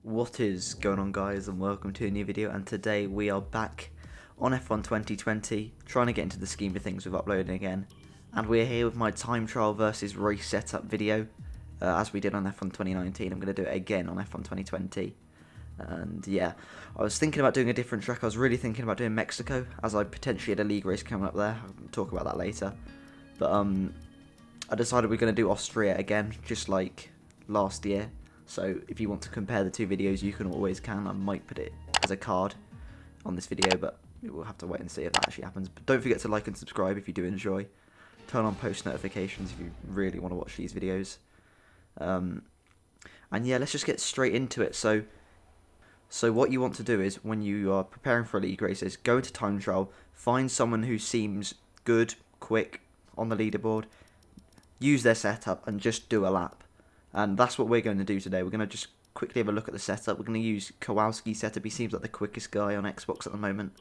What is going on, guys, and welcome to a new video. And today we are back on F1 2020, trying to get into the scheme of things with uploading again. And we're here with my time trial versus race setup video, as we did on F1 2019. I'm going to do it again on F1 2020. And yeah, I was thinking about doing a different track. I was really thinking about doing Mexico, as I potentially had a league race coming up there. I'll talk about that later. But I decided we're going to do Austria again, just like last year. So if you want to compare the two videos, you can always I might put it as a card on this video, but we'll have to wait and see if that actually happens. But don't forget to like and subscribe if you do enjoy. Turn on post notifications if you really want to watch these videos. And yeah, let's just get straight into it. So what you want to do is, when you are preparing for a league race, is go into time trial, find someone who seems good, quick on the leaderboard, use their setup, and just do a lap. And that's what we're going to do today. We're going to just quickly have a look at the setup. We're going to use Kowalski's setup. He seems like the quickest guy on Xbox at the moment.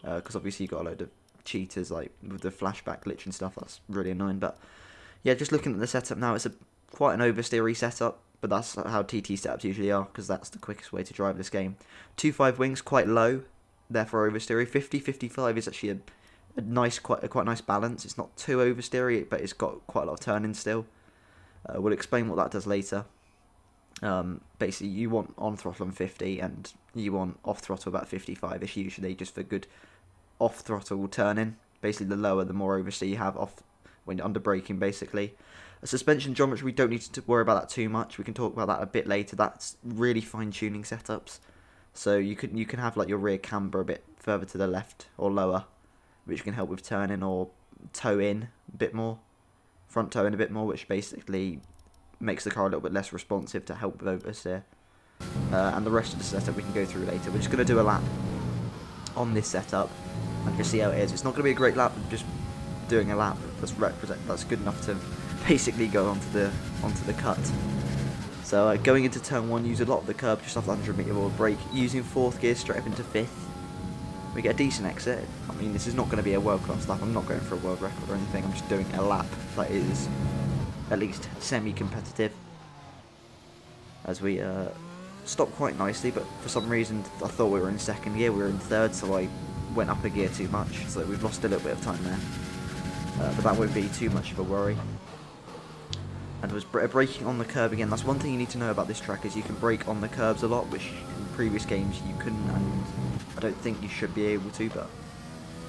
Because obviously you've got a load of cheaters, like with the flashback glitch and stuff. That's really annoying. But yeah, just looking at the setup now, it's quite an oversteery setup. But that's how TT setups usually are, because that's the quickest way to drive this game. 2.5 wings, quite low, therefore oversteery. 50-55 is actually a nice, quite nice balance. It's not too oversteery, but it's got quite a lot of turning still. We'll explain what that does later. Basically, you want on throttle on 50, and you want off throttle about 55ish usually, just for good off throttle turning. Basically, the lower, the more oversteer you have off when under braking. Basically, a suspension geometry, we don't need to worry about that too much. We can talk about that a bit later. That's really fine tuning setups. So you can have like your rear camber a bit further to the left or lower, which can help with turning, or toe in a bit more. Front toe in a bit more, which basically makes the car a little bit less responsive to help with oversteer. And the rest of the setup we can go through later. We're just going to do a lap on this setup and just see how it is. It's not going to be a great lap, just doing a lap that's good enough to basically go onto the cut. So going into turn 1, use a lot of the curb just off the 100-meter wall brake, using 4th gear straight up into 5th. We get a decent exit. I mean, this is not going to be a world-class lap. I'm not going for a world record or anything. I'm just doing a lap that is at least semi-competitive. As we stopped quite nicely, but for some reason I thought we were in 2nd gear. We were in 3rd, so I went up a gear too much. So we've lost a little bit of time there. But that won't be too much of a worry. And was braking on the curb again. That's one thing you need to know about this track, is you can brake on the curbs a lot, which in previous games you couldn't, and I don't think you should be able to, but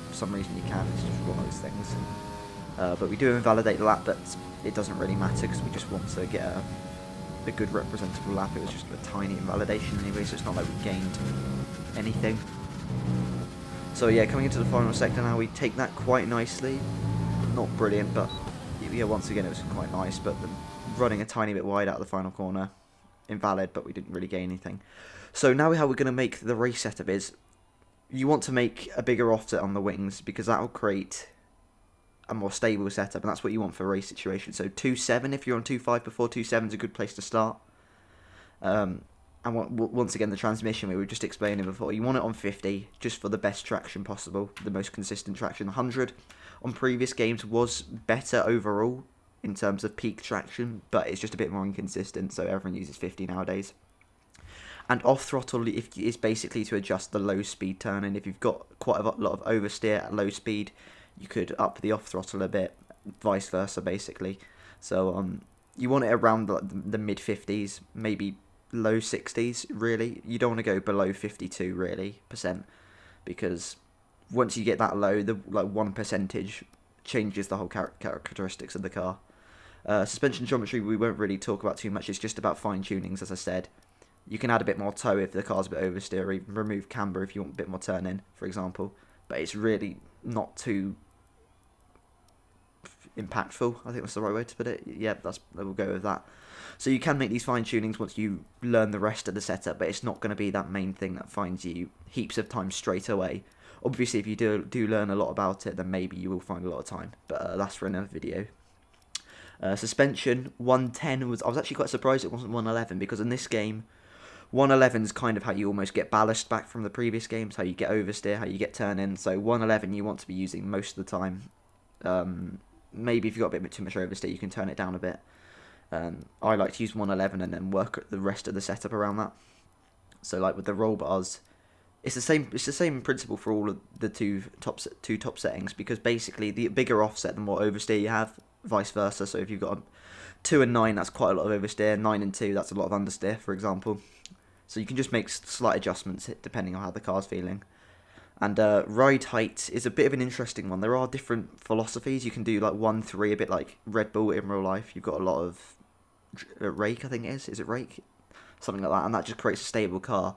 for some reason you can. It's just one of those things. But we do invalidate the lap, but it doesn't really matter, because we just want to get a good representable lap. It was just a tiny invalidation anyway, so it's not like we gained anything. So yeah, coming into the final sector now, we take that quite nicely. Not brilliant, but yeah, once again it was quite nice, but running a tiny bit wide out of the final corner, invalid, but we didn't really gain anything. So now how we're going to make the race setup is, you want to make a bigger offset on the wings, because that will create a more stable setup, and that's what you want for a race situation. So 2.7 if you're on 2.5 before, 2.7 is a good place to start. And once again, the transmission we were just explaining before, you want it on 50 just for the best traction possible, the most consistent traction. 100 on previous games was better overall in terms of peak traction, but it's just a bit more inconsistent, so everyone uses 50 nowadays. And off throttle is basically to adjust the low speed turning. If you've got quite a lot of oversteer at low speed, you could up the off throttle a bit, vice versa basically. So you want it around the mid 50s, maybe low 60s really. You don't want to go below 52 really %, because once you get that low, the like 1% changes the whole characteristics of the car. Suspension geometry we won't really talk about too much. It's just about fine tunings, as I said. You can add a bit more toe if the car's a bit oversteer, remove camber if you want a bit more turn in, for example. But it's really not too impactful. I think that's the right way to put it. Yeah, we'll go with that. So you can make these fine tunings once you learn the rest of the setup, but it's not going to be that main thing that finds you heaps of time straight away. Obviously, if you do learn a lot about it, then maybe you will find a lot of time, but that's for another video. Suspension 110 I was actually quite surprised it wasn't 111, because in this game 111 is kind of how you almost get ballast back from the previous games, how you get oversteer, how you get turn in. So 111 you want to be using most of the time. Maybe if you've got a bit too much oversteer, you can turn it down a bit. I like to use 111 and then work the rest of the setup around that. So like with the roll bars, it's the same principle for all of the two top settings, because basically the bigger offset the more oversteer you have, vice versa. So if you've got a 2 and 9, that's quite a lot of oversteer. 9 and 2, that's a lot of understeer, for example. So you can just make slight adjustments depending on how the car's feeling. And ride height is a bit of an interesting one. There are different philosophies. You can do like 1-3, a bit like Red Bull in real life. You've got a lot of rake, I think it is. Is it rake? Something like that, and that just creates a stable car.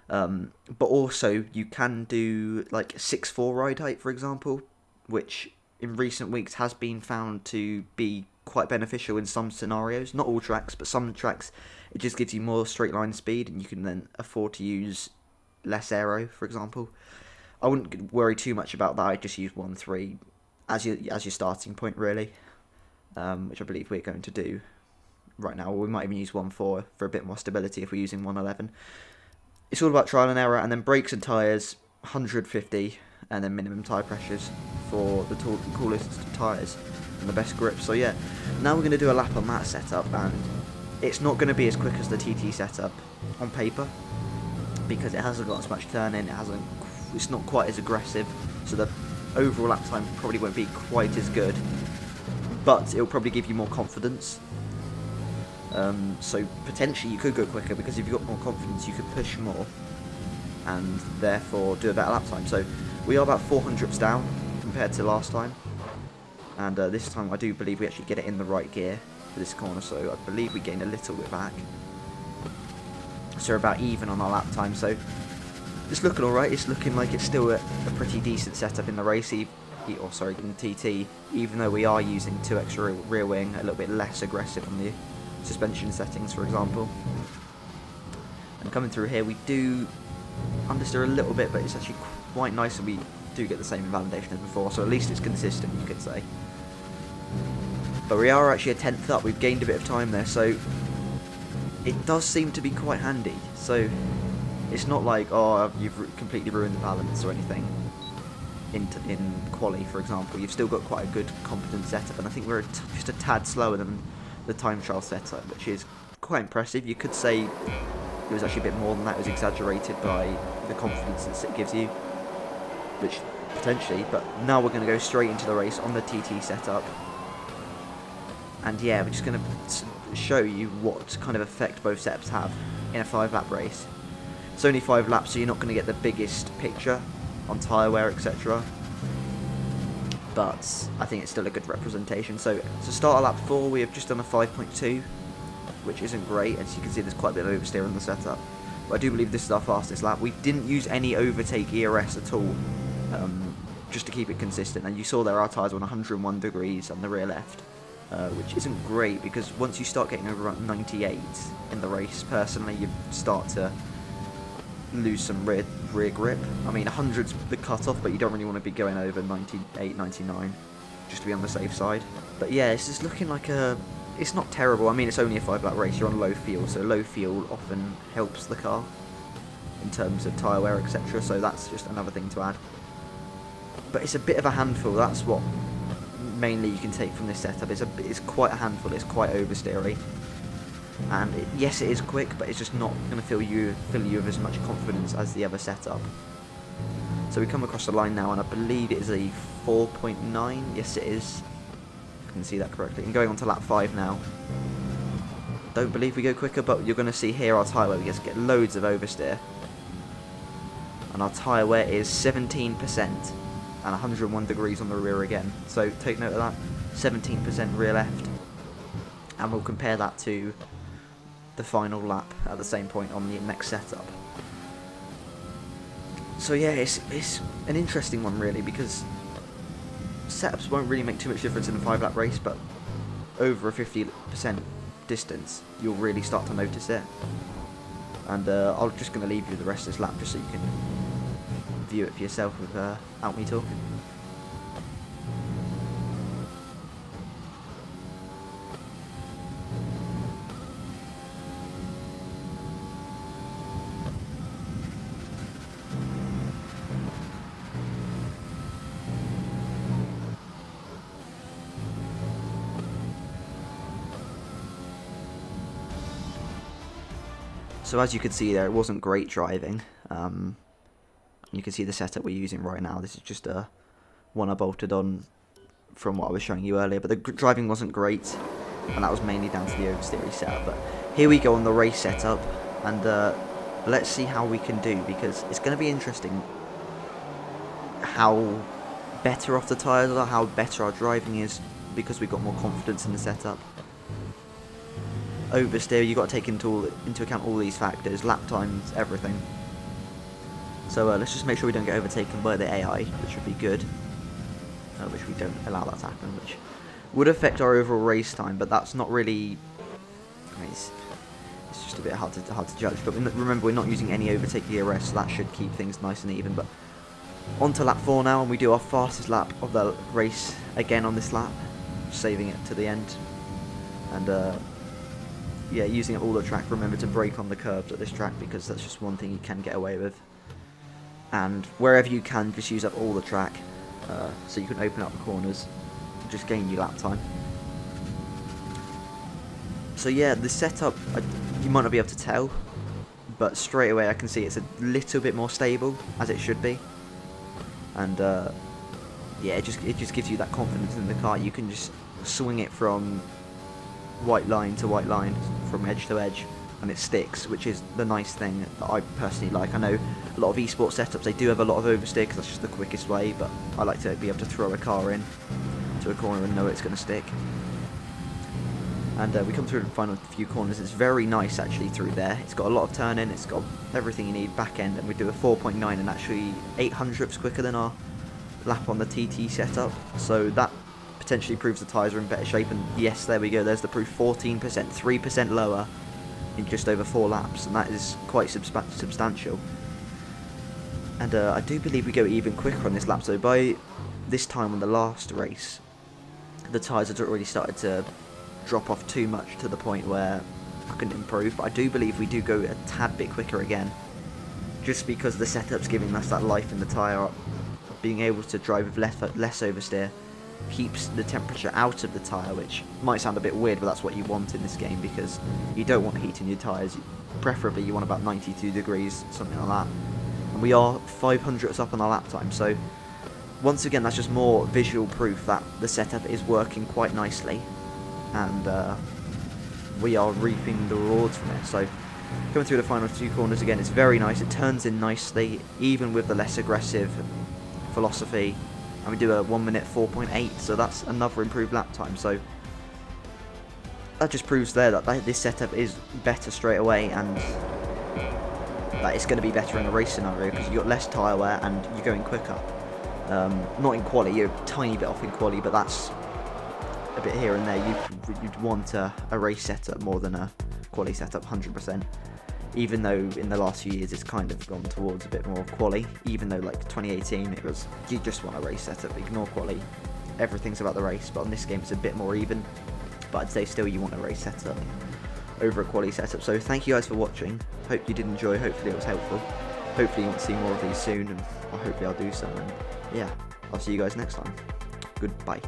But also you can do like 6-4 ride height, for example, which in recent weeks has been found to be quite beneficial in some scenarios. Not all tracks, but some tracks it just gives you more straight line speed, and you can then afford to use less aero, for example. I wouldn't worry too much about that. I'd just use 1-3 as your starting point, really, which I believe we're going to do right now. Or we might even use 1-4 for a bit more stability if we're using 111. It's all about trial and error, and then brakes and tyres, 150, and then minimum tyre pressures for the coolest tyres and the best grip. So yeah, now we're going to do a lap on that setup, and it's not going to be as quick as the TT setup on paper, because it hasn't got as much turning, it's not quite as aggressive, so the overall lap time probably won't be quite as good, but it'll probably give you more confidence. So potentially you could go quicker, because if you've got more confidence you could push more and therefore do a better lap time. So we are about 400ths down compared to last time, and this time I do believe we actually get it in the right gear for this corner, so I believe we gain a little bit back. So we're about even on our lap time, so it's looking alright. It's looking like it's still a pretty decent setup in the race, in the TT, even though we are using 2 extra rear wing, a little bit less aggressive on the suspension settings, for example. And coming through here, we do understeer a little bit, but it's actually quite nice, and we do get the same validation as before, so at least it's consistent, you could say. But we are actually a 10th up. We've gained a bit of time there, so it does seem to be quite handy. So it's not like, oh, you've completely ruined the balance or anything in quali, for example. You've still got quite a good competent setup, and I think we're just a tad slower than the time trial setup, which is quite impressive. You could say it was actually a bit more than that. It was exaggerated by the confidence that it gives you, which potentially. But now we're going to go straight into the race on the TT setup, and yeah, we're just going to show you what kind of effect both setups have in a 5-lap race. It's only 5 laps, so you're not going to get the biggest picture on tyre wear, etc. But I think it's still a good representation. So to start at lap 4, we have just done a 5.2, which isn't great. As you can see, there's quite a bit of oversteer in the setup. But I do believe this is our fastest lap. We didn't use any overtake ERS at all, just to keep it consistent. And you saw there our tyres were 101 degrees on the rear left, which isn't great, because once you start getting over 98 in the race, personally, you start to lose some rear grip. I mean, 100's the cut-off, but you don't really want to be going over 98, 99, just to be on the safe side. But yeah, it's just looking like it's not terrible. I mean, it's only a 5-lap race, you're on low fuel, so low fuel often helps the car in terms of tyre wear, etc. So that's just another thing to add. But it's a bit of a handful. That's what mainly you can take from this setup. It's quite a handful. It's quite oversteery. And yes, it is quick, but it's just not going to fill you with as much confidence as the other setup. So we come across the line now, and I believe it is a 4.9. Yes, it is. I can see that correctly. And going on to lap 5 now. Don't believe we go quicker, but you're going to see here our tyre wear. We just get loads of oversteer. And our tyre wear is 17%, and 101 degrees on the rear again. So take note of that. 17% rear left. And we'll compare that to the final lap at the same point on the next setup. So yeah, it's an interesting one really, because setups won't really make too much difference in a 5-lap race, but over a 50% distance you'll really start to notice it. And I'm just going to leave you the rest of this lap just so you can view it for yourself without me talking. So as you can see there, it wasn't great driving. You can see the setup we're using right now. This is just one I bolted on from what I was showing you earlier, but the driving wasn't great, and that was mainly down to the oversteer setup. But here we go on the race setup, and let's see how we can do, because it's going to be interesting how better off the tyres are, how better our driving is, because we've got more confidence in the setup. Oversteer, you've got to take into account all these factors, lap times, everything. So let's just make sure we don't get overtaken by the AI, which would be good. Which we don't allow that to happen, which would affect our overall race time, but that's not really... I mean, it's just a bit hard to judge. But remember, we're not using any overtake DRS, so that should keep things nice and even. But on to lap 4 now, and we do our fastest lap of the race again on this lap, saving it to the end. And yeah, using up all the track. Remember to brake on the curbs at this track, because that's just one thing you can get away with. And wherever you can, just use up all the track, so you can open up the corners, just gain your lap time. So yeah, the setup, you might not be able to tell, but straight away I can see it's a little bit more stable, as it should be. And yeah, it just gives you that confidence in the car. You can just swing it from white line to white line, from edge to edge, and it sticks, which is the nice thing that I personally like. I know a lot of esports setups, they do have a lot of oversteer, because that's just the quickest way, but I like to be able to throw a car in to a corner and know it's going to stick. And we come through the final few corners. It's very nice actually through there. It's got a lot of turn-in, it's got everything you need back end, and we do a 4.9 and actually 800ths quicker than our lap on the TT setup, so that potentially proves the tyres are in better shape. And yes, there we go, there's the proof. 14%, 3% lower in just over 4 laps, and that is quite substantial. And I do believe we go even quicker on this lap, so by this time on the last race, the tyres had already started to drop off too much to the point where I couldn't improve, but I do believe we do go a tad bit quicker again, just because the setup's giving us that life in the tyre. Being able to drive with less oversteer keeps the temperature out of the tyre, which might sound a bit weird, but that's what you want in this game, because you don't want heat in your tyres. Preferably you want about 92 degrees, something like that. And we are 500ths up on our lap time, so once again that's just more visual proof that the setup is working quite nicely, and we are reaping the rewards from it. So coming through the final 2 corners again, it's very nice, it turns in nicely, even with the less aggressive philosophy. And we do a 1 minute 4.8, so that's another improved lap time. So that just proves there that this setup is better straight away, and that it's going to be better in a race scenario, because you've got less tyre wear and you're going quicker. Not in quali, you're a tiny bit off in quali, but that's a bit here and there. You'd want a race setup more than a quali setup, 100%. Even though in the last few years it's kind of gone towards a bit more quali, even though like 2018 it was, you just want a race setup, ignore quali, everything's about the race. But on this game it's a bit more even, but I'd say still you want a race setup over a quali setup. So thank you guys for watching, hope you did enjoy, hopefully it was helpful, hopefully you want to see more of these soon, and hopefully I'll do some, and yeah, I'll see you guys next time, goodbye.